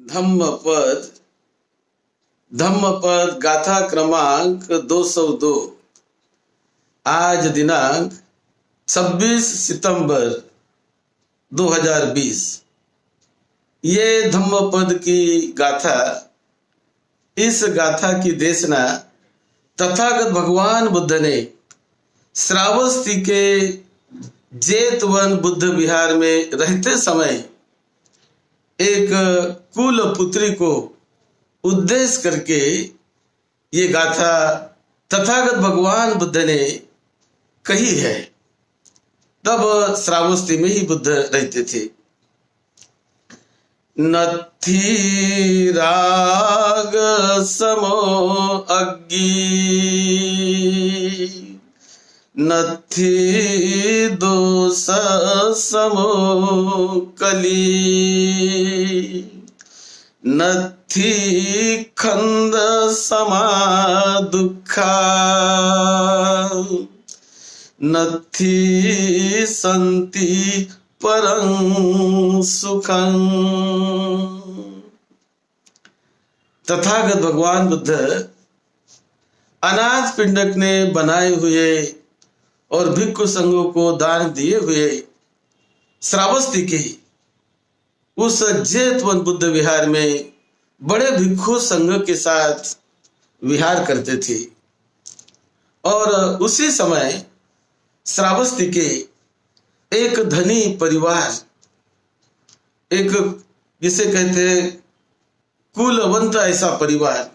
धम्मपद धम्मपद गाथा क्रमांक 202। आज दिनांक 26 सितंबर 2020। ये धम्मपद की गाथा, इस गाथा की देशना तथागत भगवान बुद्ध ने श्रावस्ती के जेतवन बुद्ध विहार में रहते समय एक कुल पुत्री को उद्देश्य करके ये गाथा तथागत भगवान बुद्ध ने कही है। तब श्रावस्ती में ही बुद्ध रहते थे। नत्थी राग समो अग्गी, नत्थी दोष समो कली, नत्थी खंद समा दुखा, नत्थी संति परं सुखं। तथागत भगवान बुद्ध अनाथ पिंडक ने बनाए हुए और भिक्षु संघों को दान दिए हुए श्रावस्ती के उस जेतवन बुद्ध विहार में बड़े भिक्षु संघ के साथ विहार करते थे। और उसी समय श्रावस्ती के एक धनी परिवार, एक जिसे कहते हैं कुलवंत ऐसा परिवार,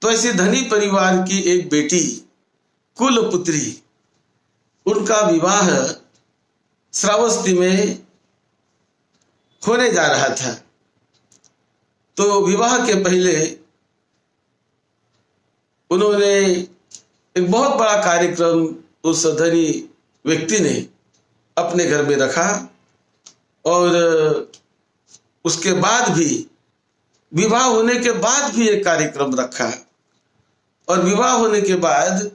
तो ऐसे धनी परिवार की एक बेटी कुल पुत्री, उनका विवाह श्रावस्ती में होने जा रहा था। तो विवाह के पहले उन्होंने एक बहुत बड़ा कार्यक्रम उस धनी व्यक्ति ने अपने घर में रखा। और उसके बाद भी, विवाह होने के बाद भी एक कार्यक्रम रखा। और विवाह होने के बाद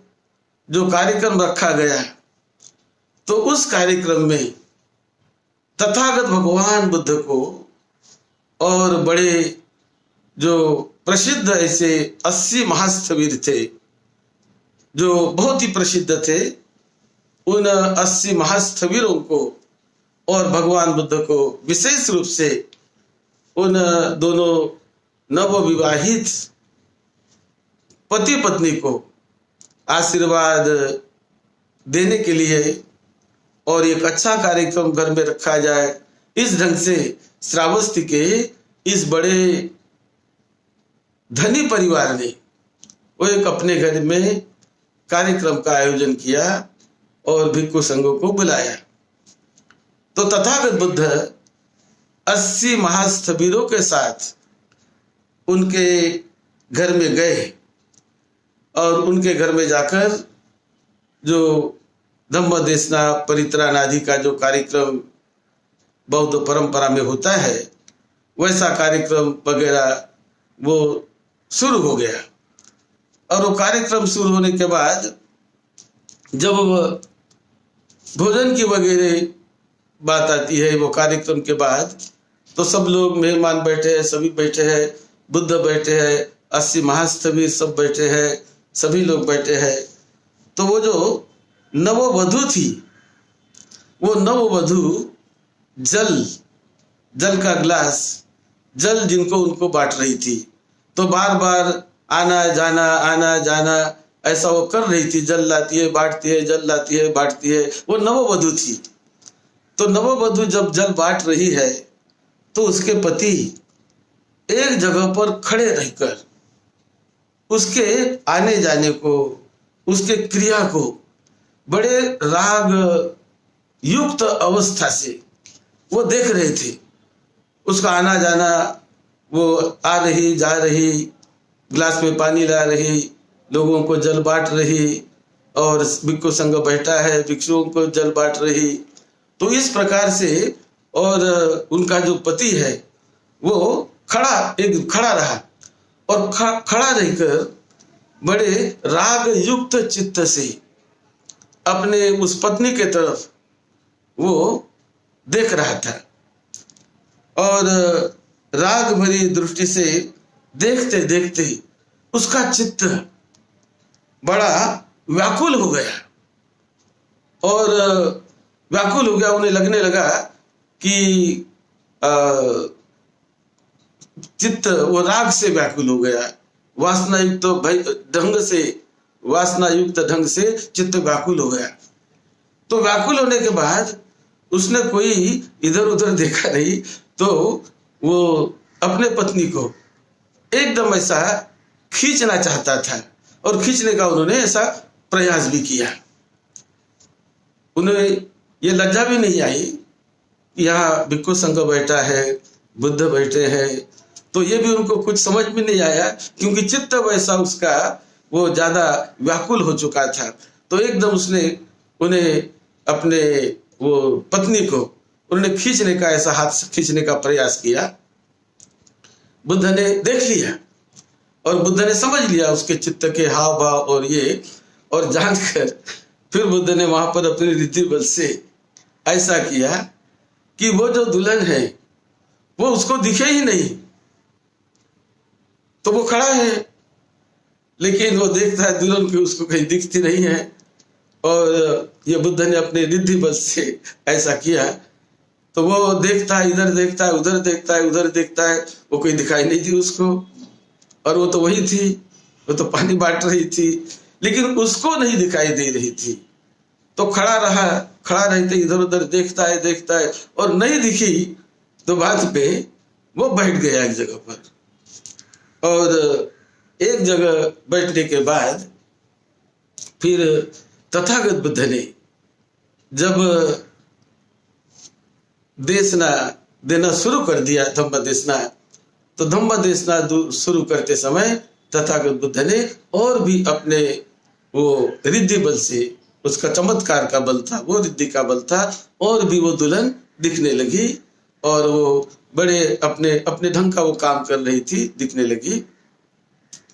जो कार्यक्रम रखा गया, तो उस कार्यक्रम में तथागत भगवान बुद्ध को और बड़े जो प्रसिद्ध ऐसे 80 महास्थवीर थे, जो बहुत ही प्रसिद्ध थे, उन 80 महास्थवीरों को और भगवान बुद्ध को विशेष रूप से उन दोनों नवविवाहित पति पत्नी को आशीर्वाद देने के लिए और एक अच्छा कार्यक्रम घर में रखा जाए, इस ढंग से श्रावस्ती के इस बड़े धनी परिवार ने वो एक अपने घर में कार्यक्रम का आयोजन किया और भिक्षु संघों को बुलाया। तो तथागत बुद्ध 80 महास्थवीरों के साथ उनके घर में गए और उनके घर में जाकर जो धम्म देशना परित्राण आदि का जो कार्यक्रम बौद्ध परंपरा में होता है, वैसा कार्यक्रम वगैरह वो शुरू हो गया। और वो कार्यक्रम शुरू होने के बाद जब भोजन की वगैरह बात आती है, वो कार्यक्रम के बाद, तो सब लोग मेहमान बैठे हैं, सभी बैठे हैं, बुद्ध बैठे हैं, 80 महास्थवीर सब बैठे हैं, सभी लोग बैठे हैं। तो वो जो नववधु थी, वो नववधु जल का ग्लास, जल जिनको उनको बांट रही थी। तो बार बार आना जाना ऐसा वो कर रही थी। जल लाती है, बांटती है, जल लाती है, बांटती है। वो नववधु थी। तो नववधु जब जल बांट रही है, तो उसके पति एक जगह पर खड़े रहकर उसके आने जाने को, उसके क्रिया को बड़े राग युक्त अवस्था से वो देख रहे थे। उसका आना जाना, वो आ रही जा रही, गिलास में पानी ला रही, लोगों को जल बांट रही, और भिक्षु संघ बैठा है, भिक्षुओं को जल बांट रही। तो इस प्रकार से, और उनका जो पति है वो खड़ा रहा और खड़ा रहकर बड़े राग युक्त चित्त से अपने उस पत्नी के तरफ वो देख रहा था। और राग भरी दृष्टि से देखते देखते उसका चित्त बड़ा व्याकुल हो गया, और व्याकुल हो गया। उन्हें लगने लगा कि चित्त वो राग से व्याकुल हो गया, वासना युक्त ढंग से चित्त व्याकुल हो गया। तो व्याकुल होने के बाद उसने कोई इधर उधर देखा नहीं, तो वो अपने पत्नी को एकदम ऐसा खींचना चाहता था, और खींचने का उन्होंने ऐसा प्रयास भी किया। उन्हें ये लज्जा भी नहीं आई कि यहाँ भिक्षु संघ बैठा है, बुद्ध बैठे हैं, तो ये भी उनको कुछ समझ में नहीं आया, क्योंकि चित्त वैसा उसका वो ज्यादा व्याकुल हो चुका था। तो एकदम उसने उन्हें अपने वो पत्नी को उन्होंने खींचने का, ऐसा हाथ से खींचने का प्रयास किया। बुद्ध ने देख लिया और बुद्ध ने समझ लिया उसके चित्त के हाव भाव और ये, और जानकर फिर बुद्ध ने वहां पर अपने रीति बल से ऐसा किया कि वो जो दुल्हन है वो उसको दिखे ही नहीं। तो वो खड़ा है, लेकिन वो देखता है दुल्हन की उसको कहीं दिखती नहीं है, और ये बुद्ध ने अपने रिद्धि बल से ऐसा किया। तो वो देखता है, इधर देखता है, उधर देखता है, उधर देखता है, वो कोई दिखाई नहीं थी उसको, और वो तो वही थी, वो तो पानी बांट रही थी, लेकिन उसको नहीं दिखाई दे रही थी। तो खड़ा रहते इधर उधर देखता है, और नहीं दिखी तो बाद पे वो बैठ गया एक जगह पर। और एक जगह बैठने के बाद फिर तथागत बुद्ध ने जब देशना देना शुरू कर दिया, धम्म देशना, तो धम्म देशना शुरू करते समय तथागत बुद्ध ने और भी अपने वो रिद्धि बल से, उसका चमत्कार का बल था, वो रिद्धि का बल था, और भी वो दुल्हन दिखने लगी, और वो बड़े अपने अपने ढंग का वो काम कर रही थी, दिखने लगी।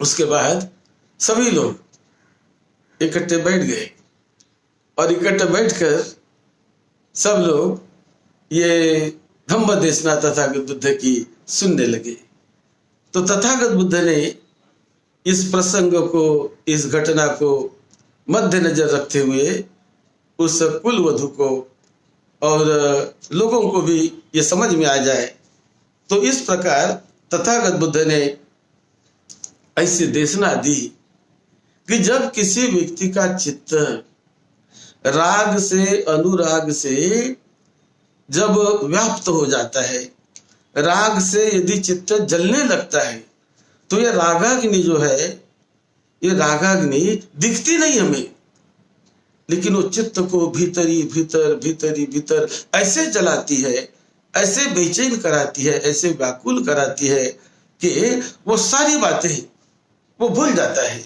उसके बाद सभी लोग इकट्ठे बैठ गए, और इकट्ठे बैठकर सब लोग ये धम्म देशना तथागत बुद्ध की सुनने लगे। तो तथागत बुद्ध ने इस प्रसंग को, इस घटना को मद्देनजर रखते हुए उस कुल वधू को और लोगों को भी ये समझ में आ जाए, तो इस प्रकार तथागत बुद्ध ने ऐसी देशना दी कि जब किसी व्यक्ति का चित्त राग से, अनुराग से जब व्याप्त हो जाता है, राग से यदि चित्त जलने लगता है, तो ये रागाग्नि जो है, ये रागाग्नि दिखती नहीं हमें, लेकिन वो चित्त को भीतर ऐसे जलाती है, ऐसे बेचैन कराती है, ऐसे व्याकुल कराती है कि वो सारी बातें वो भूल जाता है।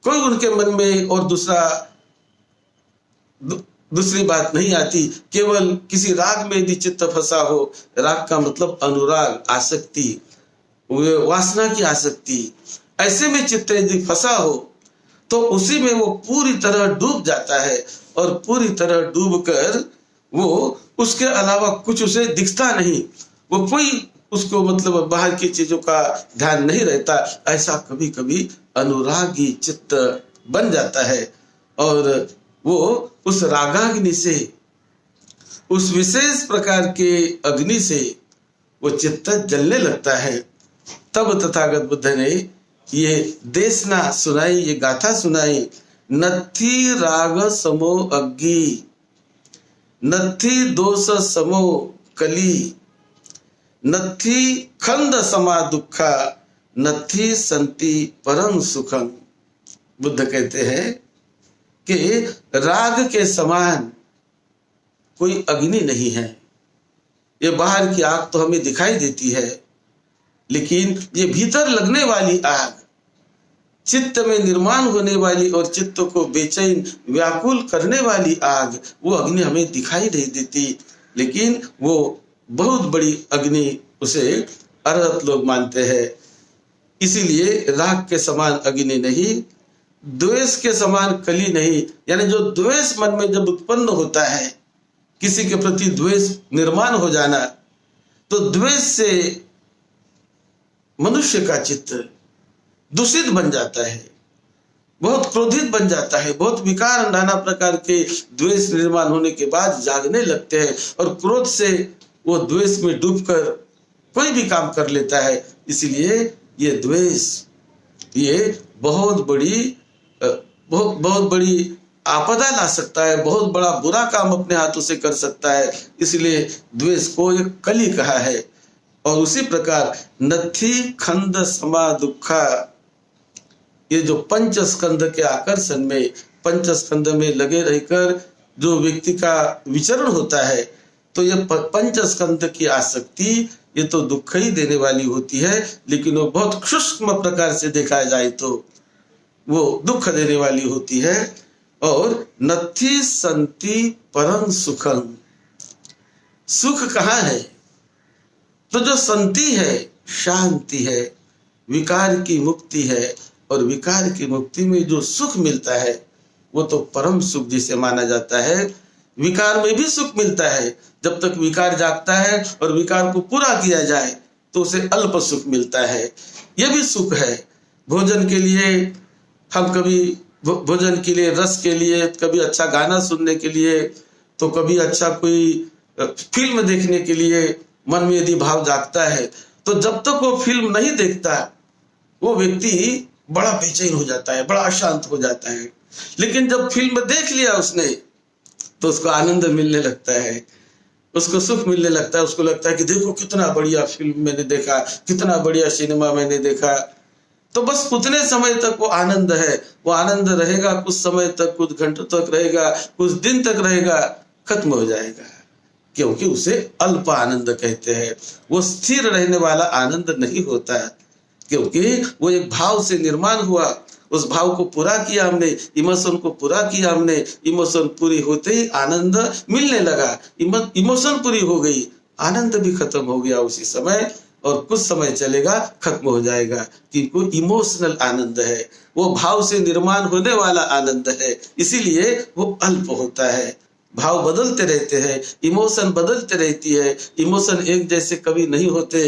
कोई उनके मन में और दूसरी बात नहीं आती। केवल किसी राग में यदि चित्त फंसा हो, राग का मतलब अनुराग, आसक्ति, वासना की आसक्ति, ऐसे में चित्त यदि फंसा हो तो उसी में वो पूरी तरह डूब जाता है, और पूरी तरह डूबकर वो उसके अलावा कुछ उसे दिखता नहीं, वो कोई उसको मतलब बाहर की चीजों का ध्यान नहीं रहता। ऐसा कभी कभी अनुरागी चित्त बन जाता है, और वो उस रागाग्नि से, उस विशेष प्रकार के अग्नि से वो चित्त जलने लगता है। तब तथागत बुद्ध ने ये देशना सुनाई, ये गाथा सुनाई, नत्थी राग समो अग्गी, नत्थी दोष समो कली, नत्थी खंड समा दुखा, नत्थी संति परम सुखम। बुद्ध कहते हैं कि राग के समान कोई अग्नि नहीं है। ये बाहर की आग तो हमें दिखाई देती है, लेकिन ये भीतर लगने वाली आग, चित्त में निर्माण होने वाली और चित्त को बेचैन व्याकुल करने वाली आग, वो अग्नि हमें दिखाई नहीं देती, लेकिन वो बहुत बड़ी अग्नि उसे अरहत लोग मानते हैं। इसीलिए राग के समान अग्नि नहीं, द्वेष के समान कली नहीं। यानी जो द्वेष मन में जब उत्पन्न होता है, किसी के प्रति द्वेष निर्माण हो जाना, तो द्वेष से मनुष्य का चित्त दूषित बन जाता है, बहुत क्रोधित बन जाता है, बहुत विकार नाना प्रकार के द्वेष निर्माण होने के बाद जागने लगते हैं और क्रोध से वो द्वेष में डूबकर कोई भी काम कर लेता है। इसलिए ये द्वेष ये बहुत बड़ी आपदा ला सकता है, बहुत बड़ा बुरा काम अपने हाथों से कर सकता है। इसलिए द्वेष को एक कली कहा है। और उसी प्रकार नथी खंड समा दुखा, ये जो पंच स्कंद के आकर्षण में, पंच स्कंद में लगे रहकर जो व्यक्ति का विचरण होता है, तो ये पंच स्कंद की आसक्ति ये तो दुख ही देने वाली होती है, लेकिन वो बहुत सूक्ष्म प्रकार से देखा जाए तो वो दुख देने वाली होती है। और नथी संति परम सुखम, सुख कहाँ है? तो जो संति है शांति है, विकार की मुक्ति है, और विकार की मुक्ति में जो सुख मिलता है वो तो परम सुख जिसे माना जाता है। विकार में भी सुख मिलता है, जब तक विकार जागता है और विकार को पूरा किया जाए तो उसे अल्प सुख मिलता है। यह भी सुख है। भोजन के लिए हम कभी भोजन के लिए, रस के लिए, कभी अच्छा गाना सुनने के लिए, तो कभी अच्छा कोई फिल्म देखने के लिए मन में यदि भाव जागता है, तो जब तक वो फिल्म नहीं देखता वो व्यक्ति बड़ा बेचैन हो जाता है, बड़ा अशांत हो जाता है। लेकिन जब फिल्म देख लिया उसने तो उसको आनंद मिलने लगता है, उसको सुख मिलने लगता है, उसको लगता है कि देखो कितना बढ़िया फिल्म मैंने देखा, कितना बढ़िया सिनेमा मैंने देखा। तो बस उतने समय तक वो आनंद है, वो आनंद रहेगा कुछ समय तक, कुछ घंटों तक रहेगा, कुछ दिन तक रहेगा, खत्म हो जाएगा, क्योंकि उसे अल्प आनंद कहते हैं। वो स्थिर रहने वाला आनंद नहीं होता, क्योंकि वो एक भाव से निर्माण हुआ, उस भाव को पूरा किया हमने, इमोशन को पूरा किया हमने, इमोशन पूरी होते ही आनंद मिलने लगा, इमोशन पूरी हो गई, आनंद भी खत्म हो गया उसी समय, और कुछ समय चलेगा खत्म हो जाएगा, क्योंकि इमोशनल आनंद है, वो भाव से निर्माण होने वाला आनंद है, इसीलिए वो अल्प होता है। भाव बदलते रहते हैं, इमोशन बदलते रहती है, इमोशन एक जैसे कभी नहीं होते।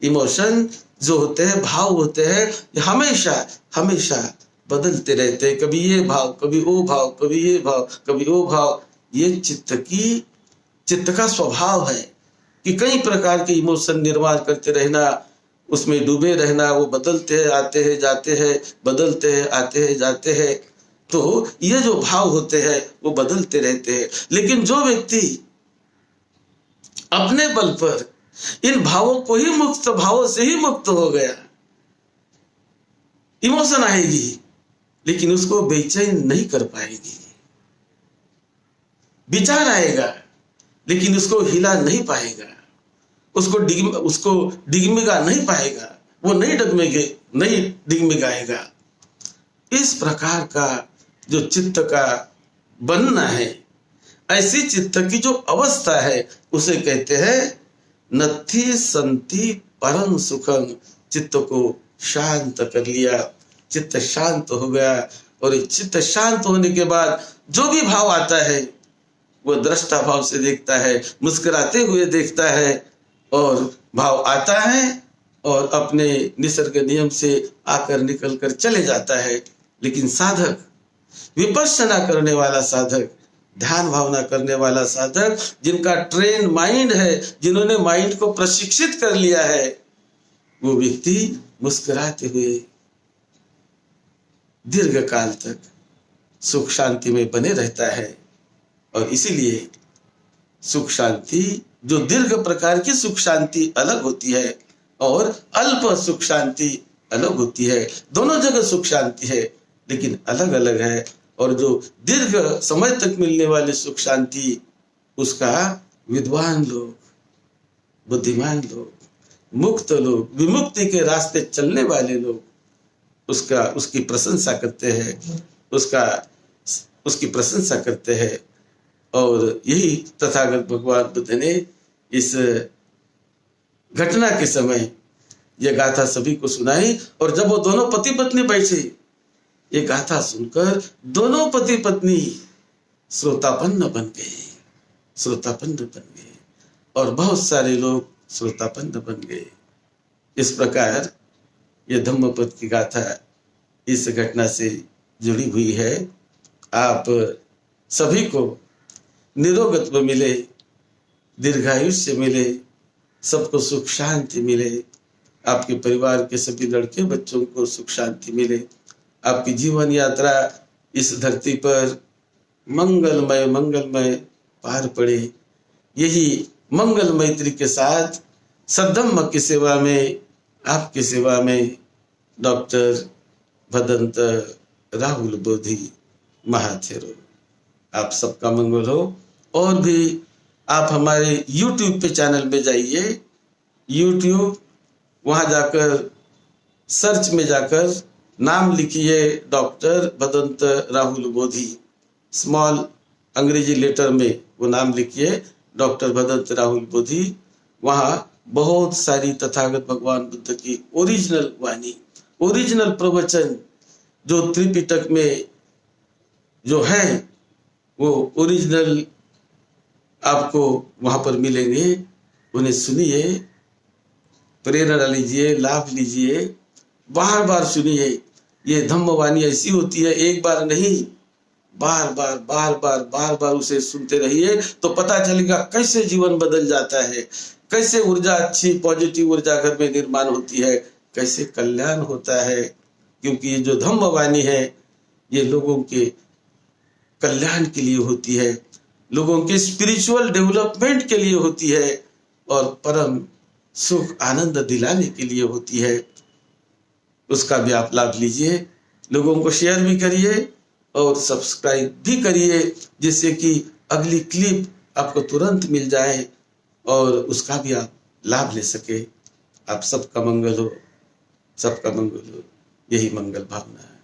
इमोशन जो होते हैं, भाव होते हैं, हमेशा हमेशा बदलते रहते हैं, कभी ये भाव, कभी वो भाव, कभी ये भाव, कभी वो भाव। ये चित्त का स्वभाव है कि कई प्रकार के इमोशन निर्माण करते रहना, उसमें डूबे रहना, वो बदलते हैं आते हैं जाते हैं, बदलते हैं आते हैं जाते हैं। तो ये जो भाव होते हैं वो बदलते रहते हैं। लेकिन जो व्यक्ति अपने बल पर इन भावों को ही, मुक्त भावों से ही मुक्त हो गया, इमोशन आएगी लेकिन उसको बेचैन नहीं कर पाएगी, विचार आएगा लेकिन उसको हिला नहीं पाएगा, उसको डिगमिगा नहीं पाएगा, वो नहीं डिगमिगाएगा। इस प्रकार का जो चित्त का बनना है, ऐसी चित्त की जो अवस्था है उसे कहते हैं नथी संति परम सुखम। चित्त को शांत कर लिया, चित्त शांत हो गया, और चित्त शांत होने के बाद जो भी भाव आता है वो दृष्टा भाव से देखता है, मुस्कुराते हुए देखता है, और भाव आता है और अपने निसर्ग नियम से आकर निकल कर चले जाता है। लेकिन साधक, विपश्यना करने वाला साधक, ध्यान भावना करने वाला साधक, जिनका ट्रेन माइंड है, जिन्होंने माइंड को प्रशिक्षित कर लिया है, वो व्यक्ति मुस्कुराते हुए दीर्घ काल तक सुख शांति में बने रहता है। और इसीलिए सुख शांति, जो दीर्घ प्रकार की सुख शांति अलग होती है और अल्प सुख शांति अलग होती है। दोनों जगह सुख शांति है लेकिन अलग अलग है। और जो दीर्घ समय तक मिलने वाली सुख शांति, उसका विद्वान लोग, बुद्धिमान लोग, मुक्त लोग, विमुक्ति के रास्ते चलने वाले लोग उसकी प्रशंसा करते हैं, उसकी प्रशंसा करते हैं। और यही तथागत भगवान बुद्ध ने इस घटना के समय यह गाथा सभी को सुनाई। और जब वो दोनों पति पत्नी बैठे, ये गाथा सुनकर दोनों पति पत्नी श्रोतापन्न बन गए, और बहुत सारे लोग श्रोतापन्न बन गए। इस प्रकार ये धम्मपद की गाथा इस घटना से जुड़ी हुई है। आप सभी को निरोगत्व मिले, दीर्घायुष्य मिले, सबको सुख शांति मिले, आपके परिवार के सभी लड़के बच्चों को सुख शांति मिले, आपकी जीवन यात्रा इस धरती पर मंगलमय मंगलमय पार पड़े। यही मंगल मैत्री के साथ सद्धम्म की सेवा में, आपकी सेवा में डॉक्टर भदंत राहुल बोधी महाथेरो। आप सबका मंगल हो। और भी आप हमारे YouTube पे चैनल में जाइए, YouTube, वहां जाकर सर्च में जाकर नाम लिखिए डॉक्टर भदंत राहुल बोधी, स्मॉल अंग्रेजी लेटर में वो नाम लिखिए डॉक्टर भदंत राहुल बोधी। वहां बहुत सारी तथागत भगवान बुद्ध की ओरिजिनल वाणी, ओरिजिनल प्रवचन जो त्रिपिटक में जो है वो ओरिजिनल आपको वहां पर मिलेंगे। उन्हें सुनिए, प्रेरणा लीजिए, लाभ लीजिए, बार बार सुनिए। ये धम्मवाणी ऐसी होती है, एक बार नहीं, बार बार बार बार बार बार उसे सुनते रहिए तो पता चलेगा कैसे जीवन बदल जाता है, कैसे ऊर्जा, अच्छी पॉजिटिव ऊर्जा घर में निर्माण होती है, कैसे कल्याण होता है। क्योंकि ये जो धम्मवाणी है ये लोगों के कल्याण के लिए होती है, लोगों के स्पिरिचुअल डेवलपमेंट के लिए होती है और परम सुख आनंद दिलाने के लिए होती है। उसका भी आप लाभ लीजिए, लोगों को शेयर भी करिए और सब्सक्राइब भी करिए, जिससे कि अगली क्लिप आपको तुरंत मिल जाए और उसका भी आप लाभ ले सके। आप सबका मंगल हो, सबका मंगल हो, यही मंगल भावना है।